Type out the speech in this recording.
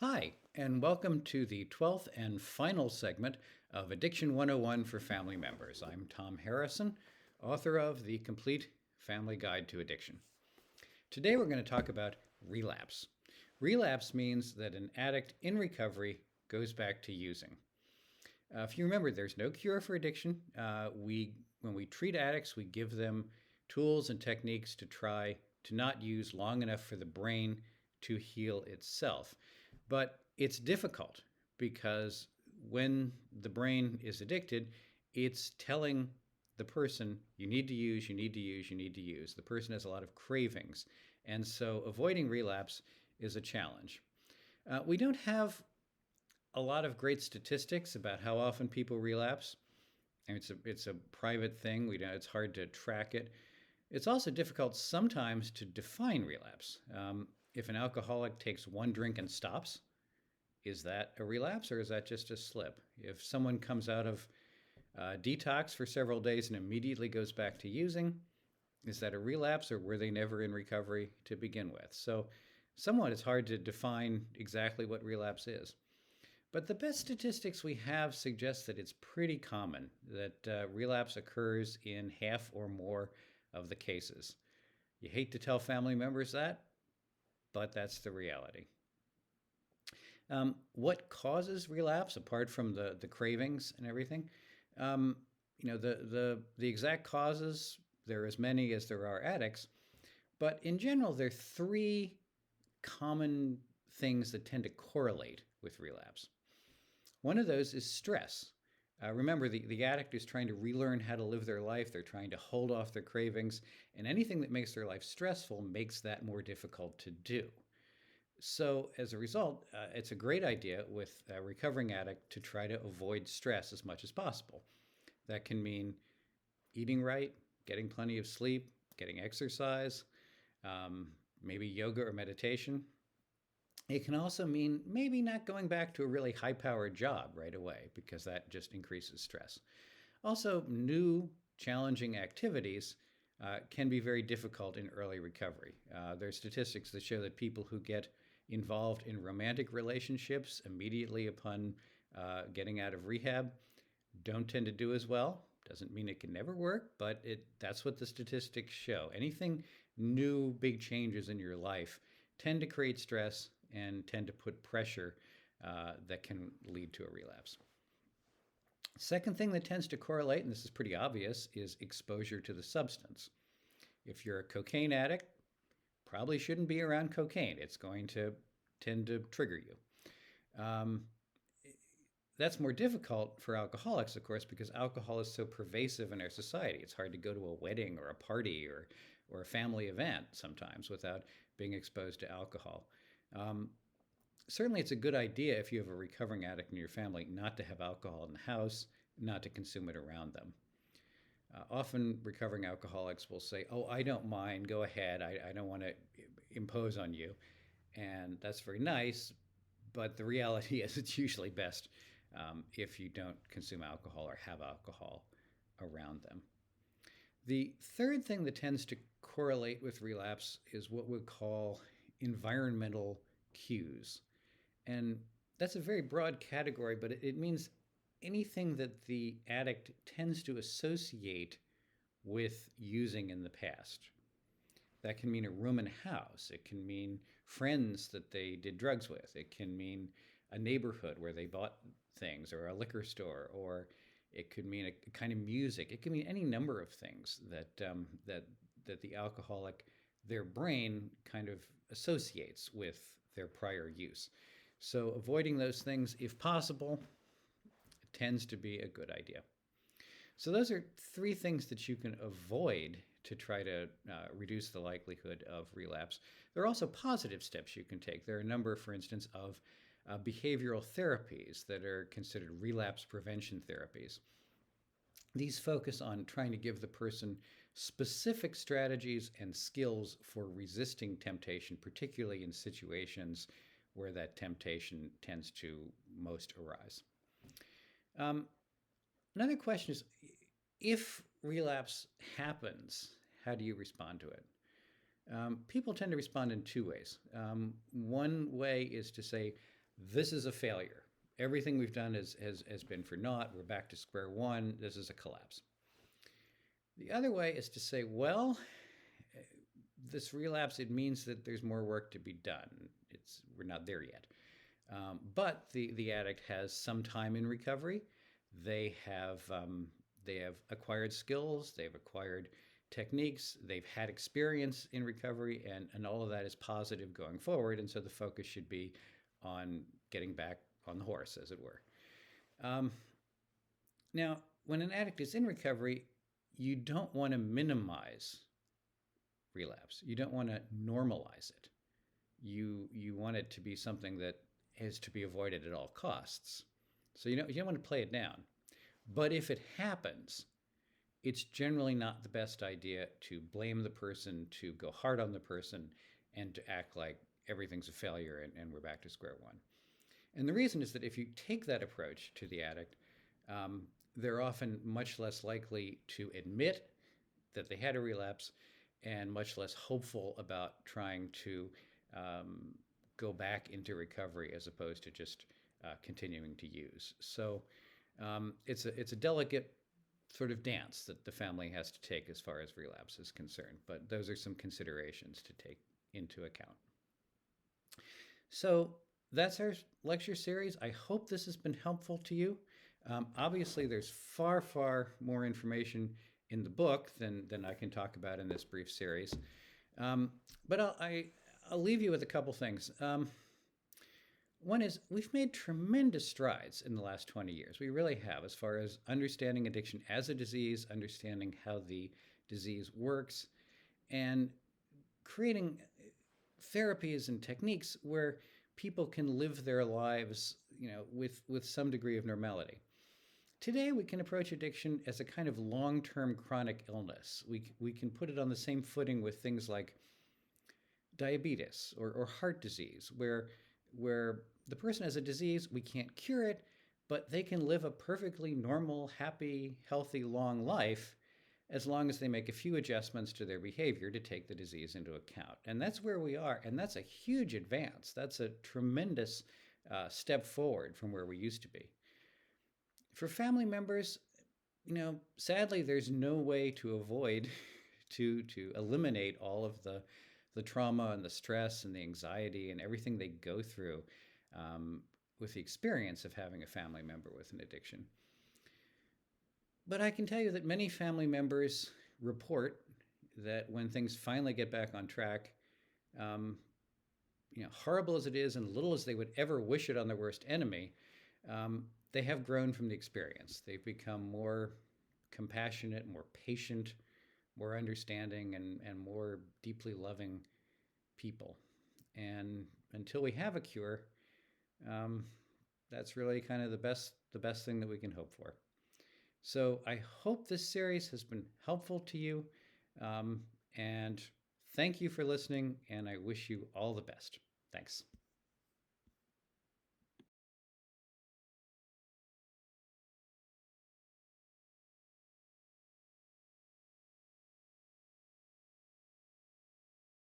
Hi, and welcome to the 12th and final segment of Addiction 101 for family members. I'm Tom Harrison, author of The Complete Family Guide to Addiction. Today we're going to talk about relapse. Relapse means that an addict in recovery goes back to using. If you remember, there's no cure for addiction. When we treat addicts, we give them tools and techniques to try to not use long enough for the brain to heal itself. But it's difficult because when the brain is addicted, it's telling the person, you need to use, you need to use, you need to use. The person has a lot of cravings. And so avoiding relapse is a challenge. We don't have a lot of great statistics about how often people relapse. And it's a private thing. It's hard to track it. It's also difficult sometimes to define relapse. If an alcoholic takes one drink and stops, is that a relapse or is that just a slip? If someone comes out of detox for several days and immediately goes back to using, is that a relapse or were they never in recovery to begin with? So somewhat it's hard to define exactly what relapse is. But the best statistics we have suggest that it's pretty common that relapse occurs in half or more of the cases. You hate to tell family members that, but that's the reality. What causes relapse, apart from the cravings and everything? The exact causes, there are as many as there are addicts, but in general, there are three common things that tend to correlate with relapse. One of those is stress. Remember, the addict is trying to relearn how to live their life. They're trying to hold off their cravings, and anything that makes their life stressful makes that more difficult to do. So as a result, it's a great idea with a recovering addict to try to avoid stress as much as possible. That can mean eating right, getting plenty of sleep, getting exercise, maybe yoga or meditation. It can also mean maybe not going back to a really high-powered job right away because that just increases stress. Also, new challenging activities can be very difficult in early recovery. There are statistics that show that people who get involved in romantic relationships immediately upon getting out of rehab don't tend to do as well. Doesn't mean it can never work, but that's what the statistics show. Anything new, big changes in your life tend to create stress and tend to put pressure that can lead to a relapse. Second thing that tends to correlate, and this is pretty obvious, is exposure to the substance. If you're a cocaine addict, probably shouldn't be around cocaine. It's going to tend to trigger you. That's more difficult for alcoholics, of course, because alcohol is so pervasive in our society. It's hard to go to a wedding or a party or a family event sometimes without being exposed to alcohol. Certainly, it's a good idea if you have a recovering addict in your family not to have alcohol in the house, not to consume it around them. Often recovering alcoholics will say, oh, I don't mind, go ahead, I don't want to impose on you. And that's very nice, but the reality is it's usually best if you don't consume alcohol or have alcohol around them. The third thing that tends to correlate with relapse is what we call environmental cues. And that's a very broad category, but it means anything that the addict tends to associate with using in the past. That can mean a room in a house. It can mean friends that they did drugs with. It can mean a neighborhood where they bought things, or a liquor store, or it could mean a kind of music. It can mean any number of things that the alcoholic, their brain kind of associates with their prior use. So avoiding those things, if possible, tends to be a good idea. So those are three things that you can avoid to try to reduce the likelihood of relapse. There are also positive steps you can take. There are a number, for instance, of behavioral therapies that are considered relapse prevention therapies. These focus on trying to give the person specific strategies and skills for resisting temptation, particularly in situations where that temptation tends to most arise. Another question is, if relapse happens, how do you respond to it? People tend to respond in two ways. One way is to say, This is a failure. Everything we've done has been for naught. We're back to square one. This is a collapse. The other way is to say, well, this relapse, it means that there's more work to be done. We're not there yet. But the addict has some time in recovery. They have they have acquired skills. They've acquired techniques. They've had experience in recovery, and all of that is positive going forward. And so the focus should be on getting back on the horse, as it were. Um, Now, when an addict is in recovery, you don't want to minimize relapse. You don't want to normalize it. You want it to be something that is to be avoided at all costs. So you don't want to play it down. But if it happens, it's generally not the best idea to blame the person, to go hard on the person, and to act like everything's a failure and we're back to square one. And the reason is that if you take that approach to the addict, um, they're often much less likely to admit that they had a relapse and much less hopeful about trying to um, go back into recovery as opposed to just continuing to use. So it's a delicate sort of dance that the family has to take as far as relapse is concerned. But those are some considerations to take into account. So that's our lecture series. I hope this has been helpful to you. Obviously, there's far, far more information in the book than I can talk about in this brief series. But I'll leave you with a couple things. One is we've made tremendous strides in the last 20 years. We really have, as far as understanding addiction as a disease, understanding how the disease works, and creating therapies and techniques where people can live their lives, with some degree of normality. Today, we can approach addiction as a kind of long-term chronic illness. We can put it on the same footing with things like diabetes or heart disease, where the person has a disease, we can't cure it, but they can live a perfectly normal, happy, healthy, long life as long as they make a few adjustments to their behavior to take the disease into account. And that's where we are, and that's a huge advance. That's a tremendous step forward from where we used to be. For family members, sadly, there's no way to avoid, to eliminate all of the trauma and the stress and the anxiety and everything they go through with the experience of having a family member with an addiction. But I can tell you that many family members report that when things finally get back on track, horrible as it is and little as they would ever wish it on their worst enemy, they have grown from the experience. They've become more compassionate, more patient, more understanding, and more deeply loving people. And until we have a cure, that's really kind of the best thing that we can hope for. So I hope this series has been helpful to you, and thank you for listening, and I wish you all the best. Thanks.